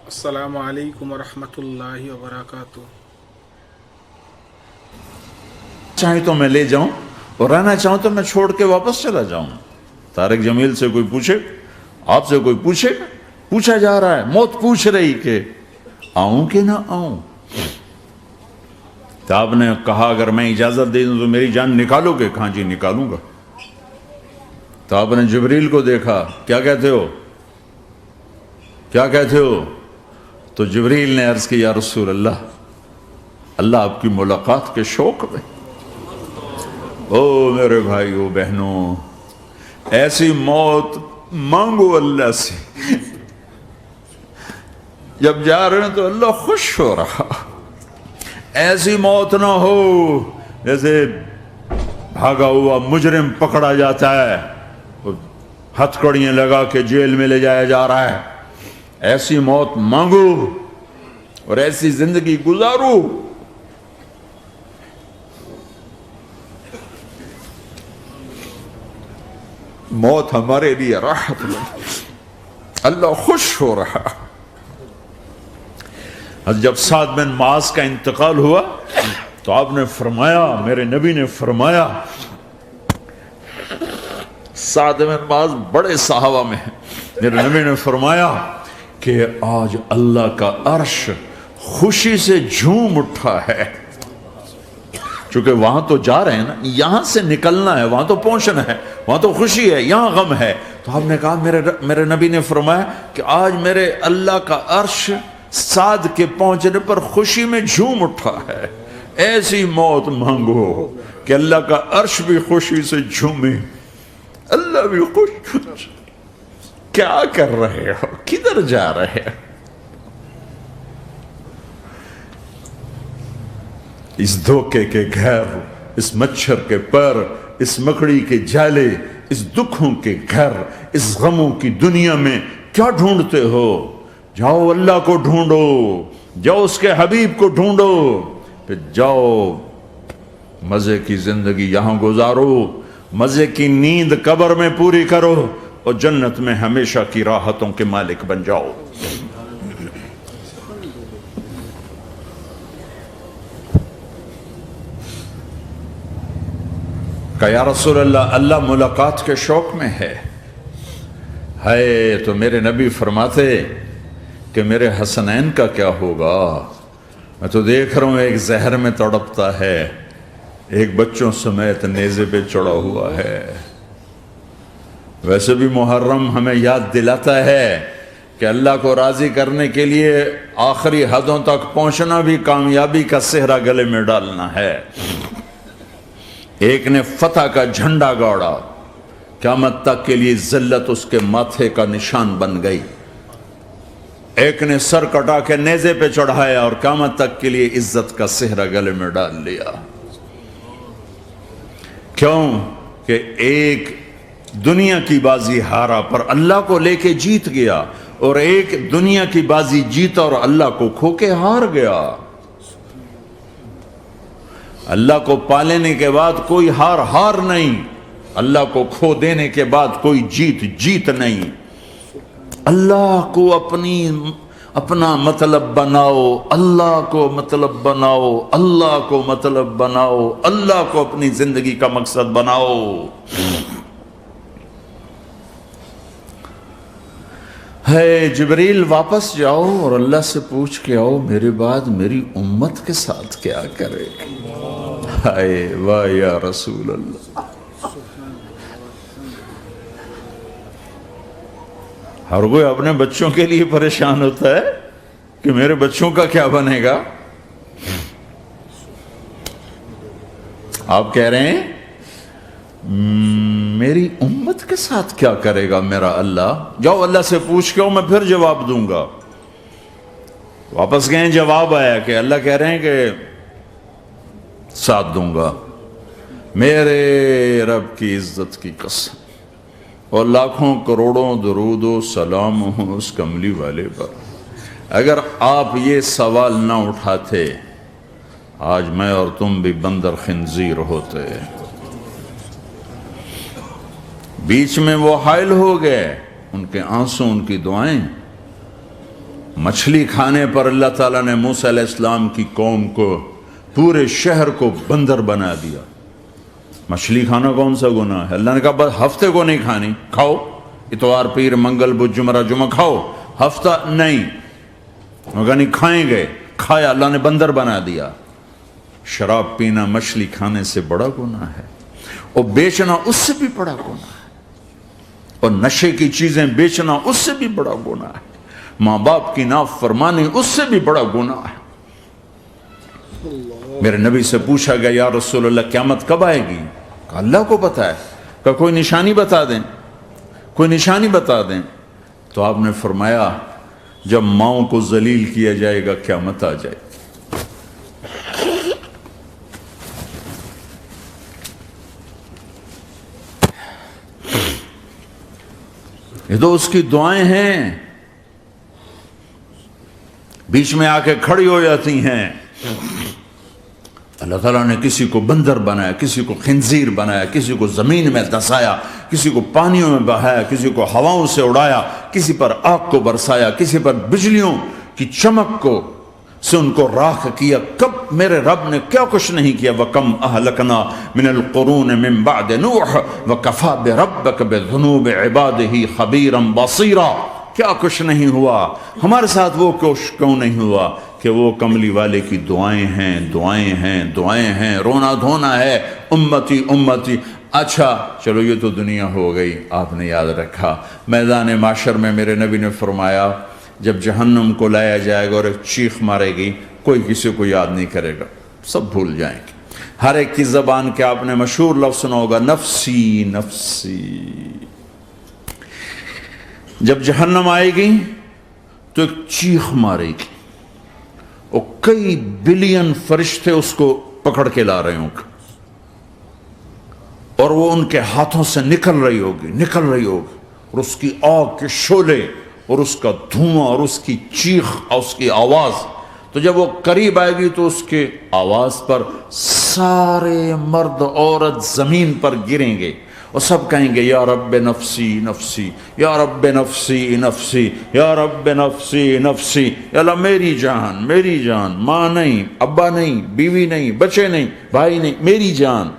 السلام علیکم ورحمۃ اللہ وبرکاتہ۔ چاہے تو میں لے جاؤں اور رہنا چاہوں تو میں چھوڑ کے واپس چلا جاؤں۔ طارق جمیل سے کوئی پوچھے، آپ سے کوئی پوچھے، پوچھا جا رہا ہے، موت پوچھ رہی کہ آؤں کہ نہ آؤں۔ تو آپ نے کہا اگر میں اجازت دے دوں تو میری جان نکالو گے؟ کہاں جی نکالوں گا۔ تو آپ نے جبریل کو دیکھا، کیا کہتے ہو، کیا کہتے ہو؟ تو جبریل نے عرض کی، یا رسول اللہ، اللہ آپ کی ملاقات کے شوق میں۔ او میرے بھائیو بہنوں، ایسی موت مانگو اللہ سے، جب جا رہے ہیں تو اللہ خوش ہو رہا۔ ایسی موت نہ ہو جیسے بھاگا ہوا مجرم پکڑا جاتا ہے، ہتھکڑیاں لگا کے جیل میں لے جایا جا رہا ہے۔ ایسی موت مانگو اور ایسی زندگی گزارو۔ موت ہمارے لیے راحت بن، اللہ خوش ہو رہا۔ جب سعد بن معاذ کا انتقال ہوا تو آپ نے فرمایا، میرے نبی نے فرمایا، سعد بن معاذ بڑے صحابہ میں ہیں، میرے نبی نے فرمایا کہ آج اللہ کا عرش خوشی سے جھوم اٹھا ہے، چونکہ وہاں تو جا رہے ہیں نا، یہاں سے نکلنا ہے، وہاں تو پہنچنا ہے، وہاں تو خوشی ہے، یہاں غم ہے۔ تو آپ نے کہا، میرے نبی نے فرمایا کہ آج میرے اللہ کا عرش سعد کے پہنچنے پر خوشی میں جھوم اٹھا ہے۔ ایسی موت مانگو کہ اللہ کا عرش بھی خوشی سے جھومے، اللہ بھی خوش۔ کیا کر رہے ہو، کدھر جا رہے ہو؟ اس دھوکے کے گھر، اس مچھر کے پر، اس مکڑی کے جالے، اس دکھوں کے گھر، اس غموں کی دنیا میں کیا ڈھونڈتے ہو؟ جاؤ اللہ کو ڈھونڈو، جاؤ اس کے حبیب کو ڈھونڈو، پھر جاؤ مزے کی زندگی یہاں گزارو، مزے کی نیند قبر میں پوری کرو اور جنت میں ہمیشہ کی راحتوں کے مالک بن جاؤ۔ کہ یا رسول اللہ، اللہ ملاقات کے شوق میں ہے۔ تو میرے نبی فرماتے کہ میرے حسنین کا کیا ہوگا؟ میں تو دیکھ رہا ہوں ایک زہر میں تڑپتا ہے، ایک بچوں سمیت نیزے پہ چڑھا ہوا ہے۔ ویسے بھی محرم ہمیں یاد دلاتا ہے کہ اللہ کو راضی کرنے کے لیے آخری حدوں تک پہنچنا بھی کامیابی کا صحرا گلے میں ڈالنا ہے۔ ایک نے فتح کا جھنڈا گاڑا، قیامت تک کے لیے ذلت اس کے ماتھے کا نشان بن گئی۔ ایک نے سر کٹا کے نیزے پہ چڑھایا اور قیامت تک کے لیے عزت کا صحرا گلے میں ڈال لیا۔ کیوں کہ ایک دنیا کی بازی ہارا پر اللہ کو لے کے جیت گیا، اور ایک دنیا کی بازی جیتا اور اللہ کو کھو کے ہار گیا۔ اللہ کو پا لینے کے بعد کوئی ہار نہیں، اللہ کو کھو دینے کے بعد کوئی جیت نہیں۔ اللہ کو اپنا مطلب بناؤ، اللہ کو مطلب بناؤ، اللہ کو مطلب بناؤ، اللہ کو اپنی زندگی کا مقصد بناؤ۔ جبریل واپس جاؤ اور اللہ سے پوچھ کے آؤ، میرے بعد میری امت کے ساتھ کیا کرے؟ واہ یا رسول اللہ۔ ہر کوئی اپنے بچوں کے لیے پریشان ہوتا ہے کہ میرے بچوں کا کیا بنے گا۔ آپ کہہ رہے ہیں میری امت کے ساتھ کیا کرے گا میرا اللہ؟ جاؤ اللہ سے پوچھ کے آؤ، میں پھر جواب دوں گا۔ واپس گئے، جواب آیا کہ اللہ کہہ رہے ہیں کہ ساتھ دوں گا، میرے رب کی عزت کی قسم، اور لاکھوں کروڑوں درود و سلام ہوں اس کملی والے پر۔ اگر آپ یہ سوال نہ اٹھاتے، آج میں اور تم بھی بندر خنزیر ہوتے۔ بیچ میں وہ حائل ہو گئے، ان کے آنسو، ان کی دعائیں مچھلی کھانے پر اللہ تعالیٰ نے موسیٰ علیہ السلام کی قوم کو، پورے شہر کو بندر بنا دیا۔ مچھلی کھانا کون سا گناہ ہے؟ اللہ نے کہا بس ہفتے کو نہیں کھانی، کھاؤ اتوار پیر منگل بدھ جمعہ جمعہ کھاؤ، ہفتہ نہیں، مگر نہیں کھائیں گے، کھایا، اللہ نے بندر بنا دیا۔ شراب پینا مچھلی کھانے سے بڑا گناہ ہے، اور بیچنا اس سے بھی بڑا گناہ ہے، اور نشے کی چیزیں بیچنا اس سے بھی بڑا گناہ ہے، ماں باپ کی نافرمانی اس سے بھی بڑا گناہ ہے۔ میرے نبی سے پوچھا گیا یا رسول اللہ قیامت کب آئے گی؟ کہا اللہ کو پتا ہے۔ کہا کوئی نشانی بتا دیں، کوئی نشانی بتا دیں۔ تو آپ نے فرمایا جب ماؤں کو ذلیل کیا جائے گا قیامت آ جائے گی۔ یہ تو اس کی دعائیں ہیں، بیچ میں آ کے کھڑی ہو جاتی ہیں۔ اللہ تعالیٰ نے کسی کو بندر بنایا، کسی کو خنزیر بنایا، کسی کو زمین میں دھسایا، کسی کو پانیوں میں بہایا، کسی کو ہواؤں سے اڑایا، کسی پر آگ کو برسایا، کسی پر بجلیوں کی چمک کو سے ان کو راکھ کیا۔ کب میرے رب نے کیا کچھ نہیں کیا۔ وَكَمْ أَهْلَكْنَا مِنَ الْقُرُونِ مِنْ بَعْدِ نُوحٍ وَكَفَى بِرَبِّكَ بِذُنُوبِ عِبَادِهِ خَبِيرًا بَصِيرًا۔ کیا کچھ نہیں ہوا، ہمارے ساتھ وہ کچھ کیوں نہیں ہوا کہ وہ کملی والے کی دعائیں ہیں، دعائیں ہیں، دعائیں ہیں، رونا دھونا ہے، امتی امتی۔ اچھا چلو یہ تو دنیا ہو گئی، آپ نے یاد رکھا میدان معاشر میں میرے نبی نے فرمایا جب جہنم کو لایا جائے گا اور ایک چیخ مارے گی، کوئی کسی کو یاد نہیں کرے گا، سب بھول جائیں گے۔ ہر ایک کی زبان کے آپ نے مشہور لفظ سنا ہوگا نفسی نفسی۔ جب جہنم آئے گی تو ایک چیخ مارے گی اور کئی بلین فرشتے اس کو پکڑ کے لا رہے ہوں گے، اور وہ ان کے ہاتھوں سے نکل رہی ہوگی، اور اس کی آگ کے شعلے اور اس کا دھواں اور اس کی چیخ اور اس کی آواز۔ تو جب وہ قریب آئے گی تو اس کے آواز پر سارے مرد عورت زمین پر گریں گے اور سب کہیں گے یا رب نفسی نفسی، یا رب نفسی نفسی، یا رب نفسی نفسی، یا اللہ میری جان، میری جان، ماں نہیں، ابا نہیں، بیوی نہیں، بچے نہیں، بھائی نہیں، میری جان۔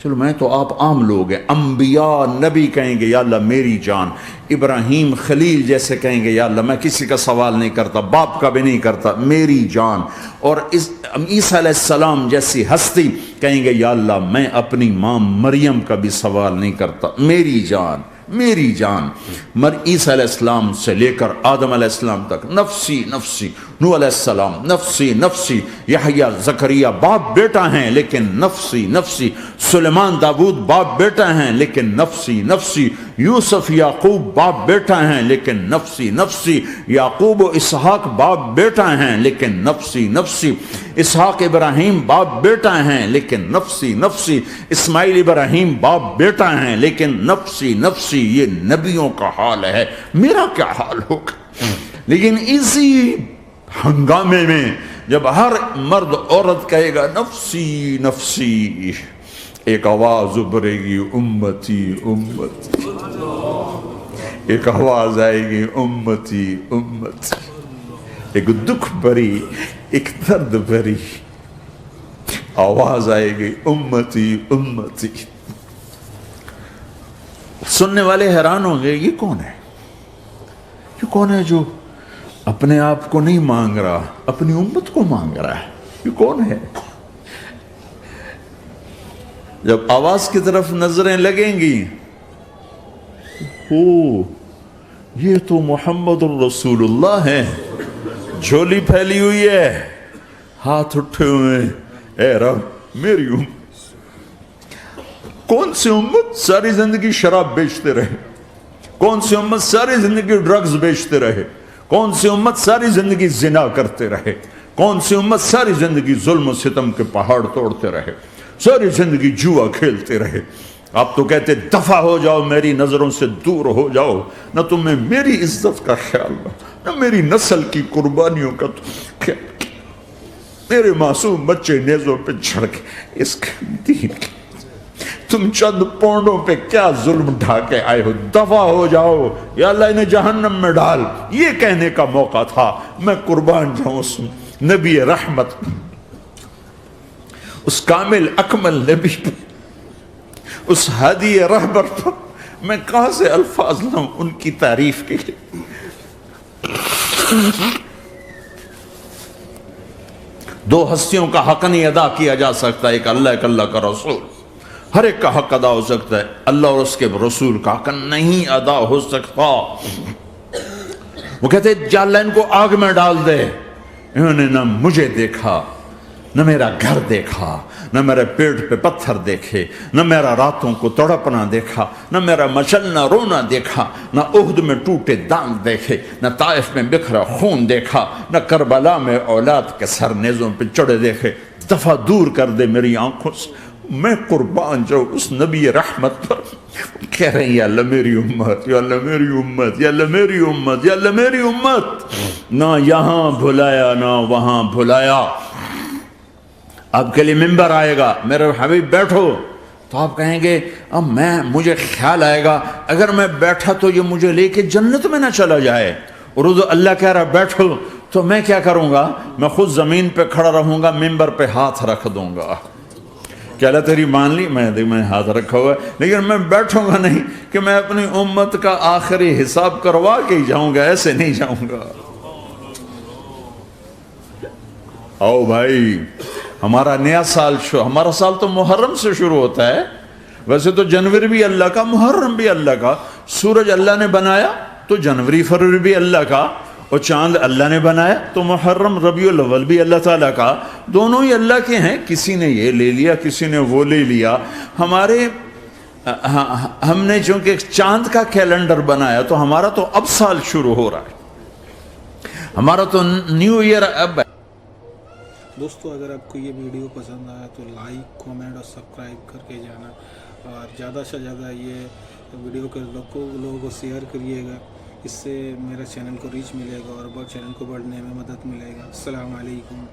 چلو میں تو آپ عام لوگ ہیں، انبیاء نبی کہیں گے یا اللہ میری جان، ابراہیم خلیل جیسے کہیں گے یا اللہ میں کسی کا سوال نہیں کرتا، باپ کا بھی نہیں کرتا، میری جان۔ اور عیسیٰ علیہ السلام جیسی ہستی کہیں گے یا اللہ میں اپنی ماں مریم کا بھی سوال نہیں کرتا، میری جان، میری جان۔ عیسیٰ علیہ السلام سے لے کر آدم علیہ السلام تک نفسی نفسی، نوح علیہ السلام نفسی نفسی، یحییٰ زکریا باپ بیٹا ہیں لیکن نفسی نفسی، سلیمان داؤد باپ بیٹا ہیں لیکن نفسی نفسی، یوسف یعقوب باپ بیٹا ہیں لیکن نفسی نفسی، یعقوب و اسحاق باپ بیٹا ہیں لیکن نفسی نفسی، اسحاق ابراہیم باپ بیٹا ہیں لیکن نفسی نفسی، اسماعیل ابراہیم باپ بیٹا ہیں لیکن نفسی نفسی۔ یہ نبیوں کا حال ہے، میرا کیا حال ہوگا؟ لیکن اسی ہنگامے میں جب ہر مرد عورت کہے گا نفسی نفسی، ایک آواز ابھرے گی امتی امتی، ایک آواز آئے گی امتی امتی، ایک دکھ بھری، ایک درد بھری آواز آئے گی امتی امتی۔ سننے والے حیران ہوں گے یہ کون ہے، یہ کون ہے جو اپنے آپ کو نہیں مانگ رہا، اپنی امت کو مانگ رہا ہے، یہ کون ہے؟ جب آواز کی طرف نظریں لگیں گی، او یہ تو محمد الرسول اللہ ہے، جھولی پھیلی ہوئی ہے، ہاتھ اٹھے ہوئے، اے رب میری امت۔ کون سی امت ساری زندگی شراب بیچتے رہے، کون سی امت ساری زندگی ڈرگز بیچتے رہے، کون سی امت ساری زندگی زنا کرتے رہے، کون سی امت ساری زندگی ظلم و ستم کے پہاڑ توڑتے رہے، ساری زندگی جوا کھیلتے رہے۔ آپ تو کہتے دفع ہو جاؤ، میری نظروں سے دور ہو جاؤ، نہ تمہیں میری عزت کا خیال نہ میری نسل کی قربانیوں کا خیال، میرے معصوم بچے نیزوں پہ چڑھ کے اس کے دین تم چند پونڈوں پہ کیا ظلم ڈھا کے آئے ہو، دفع ہو جاؤ یا اللہ انہیں جہنم میں ڈال، یہ کہنے کا موقع تھا۔ میں قربان جاؤں اس نبی رحمت، اس کامل اکمل نبی پہ، اس ہادی رہبر پر میں کہاں سے الفاظ لاؤں ان کی تعریف کے لیے۔ دو ہستیوں کا حق نہیں ادا کیا جا سکتا، ایک اللہ، ایک اللہ کا رسول۔ ہر ایک کا حق ادا ہو سکتا ہے، اللہ اور اس کے رسول کا حق نہیں ادا ہو سکتا۔ وہ کہتے جا اللہ ان کو آگ میں ڈال دے۔ انہوں نے نہ مجھے دیکھا، نہ میرا گھر دیکھا، نہ میرے پیٹ پہ پتھر دیکھے، نہ میرا راتوں کو تڑپنا دیکھا، نہ میرا مچلنا رونا دیکھا، نہ احد میں ٹوٹے دانت دیکھے، نہ طائف میں بکھرا خون دیکھا، نہ کربلا میں اولاد کے سر نیزوں پہ چڑھے دیکھے۔ دفعہ دور کر دے میری آنکھوں سے۔ میں قربان جاؤں اس نبی رحمت پر۔ کہہ رہے ہیں یا اللہ میری امت، یا اللہ میری امت، یا اللہ میری امت، یا اللہ میری امت۔ نہ یہاں بھلایا نہ وہاں بھلایا۔ آپ کے لیے ممبر آئے گا، میرے حبیب بیٹھو، تو آپ کہیں گے اب مجھے خیال آئے گا اگر میں بیٹھا تو یہ مجھے لے کے جنت میں نہ چلا جائے، اور اللہ کہہ رہا بیٹھو تو میں کیا کروں گا؟ میں خود زمین پہ کھڑا رہوں گا، ممبر پہ ہاتھ رکھ دوں گا کہ اللہ تیری مان لی، میں ہاتھ رکھا ہوا ہے، لیکن میں بیٹھوں گا نہیں کہ میں اپنی امت کا آخری حساب کروا کے ہی جاؤں گا، ایسے نہیں جاؤں گا۔ آؤ بھائی، ہمارا نیا سال ہمارا سال تو محرم سے شروع ہوتا ہے، ویسے تو جنوری بھی اللہ کا، محرم بھی اللہ کا، سورج اللہ نے بنایا تو جنوری فروری بھی اللہ کا، اور چاند اللہ نے بنایا تو محرم ربیع الاول بھی اللہ تعالیٰ کا، دونوں ہی اللہ کے ہیں۔ کسی نے یہ لے لیا، کسی نے وہ لے لیا۔ ہم نے چونکہ چاند کا کیلنڈر بنایا تو ہمارا تو اب سال شروع ہو رہا ہے، ہمارا تو نیو ایئر اب ہے۔ دوستو اگر آپ کو یہ ویڈیو پسند آیا تو لائک، کومنٹ اور سبسکرائب کر کے جانا، اور زیادہ سے زیادہ یہ ویڈیو کے لوگوں کو شیئر کریے گا، اس سے میرا چینل کو ریچ ملے گا اور چینل کو بڑھنے میں مدد ملے گا۔ السلام علیکم۔